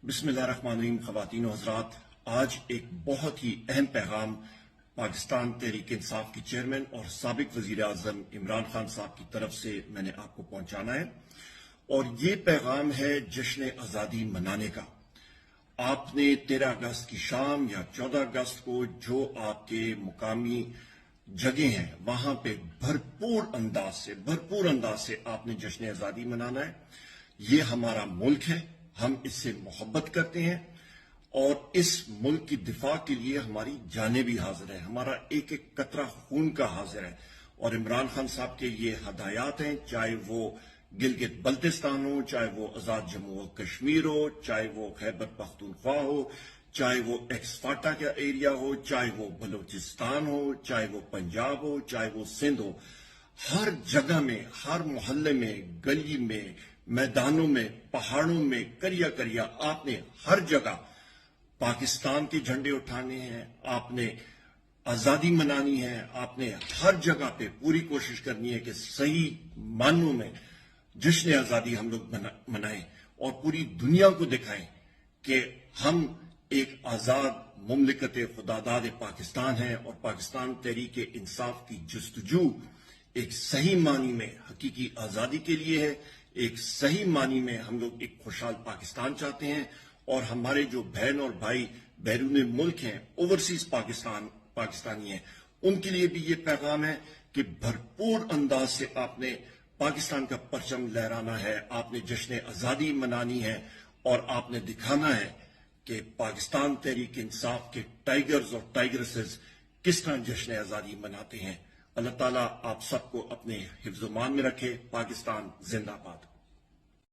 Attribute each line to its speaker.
Speaker 1: بسم اللہ الرحمن الرحیم. خواتین و حضرات، آج ایک بہت ہی اہم پیغام پاکستان تحریک انصاف کی چیئرمین اور سابق وزیر اعظم عمران خان صاحب کی طرف سے میں نے آپ کو پہنچانا ہے، اور یہ پیغام ہے جشن آزادی منانے کا. آپ نے 13 اگست کی شام یا 14 اگست کو جو آپ کے مقامی جگہ ہیں وہاں پہ بھرپور انداز سے آپ نے جشن آزادی منانا ہے. یہ ہمارا ملک ہے، ہم اس سے محبت کرتے ہیں اور اس ملک کی دفاع کے لیے ہماری جانیں بھی حاضر ہیں، ہمارا ایک ایک قطرہ خون کا حاضر ہے. اور عمران خان صاحب کے یہ ہدایات ہیں، چاہے وہ گلگت بلتستان ہو، چاہے وہ آزاد جموں و کشمیر ہو، چاہے وہ خیبر پختونخوا ہو، چاہے وہ ایکس فاٹا کا ایریا ہو، چاہے وہ بلوچستان ہو، چاہے وہ پنجاب ہو، چاہے وہ سندھ ہو، ہر جگہ میں، ہر محلے میں، گلی میں، میدانوں میں، پہاڑوں میں، کریا آپ نے ہر جگہ پاکستان کے جھنڈے اٹھانے ہیں، آپ نے آزادی منانی ہے، آپ نے ہر جگہ پہ پوری کوشش کرنی ہے کہ صحیح معنوں میں جشن آزادی ہم لوگ منائیں اور پوری دنیا کو دکھائیں کہ ہم ایک آزاد مملکت خداداد پاکستان ہیں، اور پاکستان تحریک انصاف کی جستجو ایک صحیح معنی میں حقیقی آزادی کے لیے ہے. ایک صحیح معنی میں ہم لوگ ایک خوشحال پاکستان چاہتے ہیں، اور ہمارے جو بہن اور بھائی بیرون ملک ہیں، اوورسیز پاکستانی ہیں، ان کے لیے بھی یہ پیغام ہے کہ بھرپور انداز سے آپ نے پاکستان کا پرچم لہرانا ہے، آپ نے جشن آزادی منانی ہے، اور آپ نے دکھانا ہے کہ پاکستان تحریک انصاف کے ٹائیگرز اور ٹائیگرسز کس طرح جشن آزادی مناتے ہیں. اللہ تعالیٰ آپ سب کو اپنے حفظ و امان میں رکھے. پاکستان زندہ باد.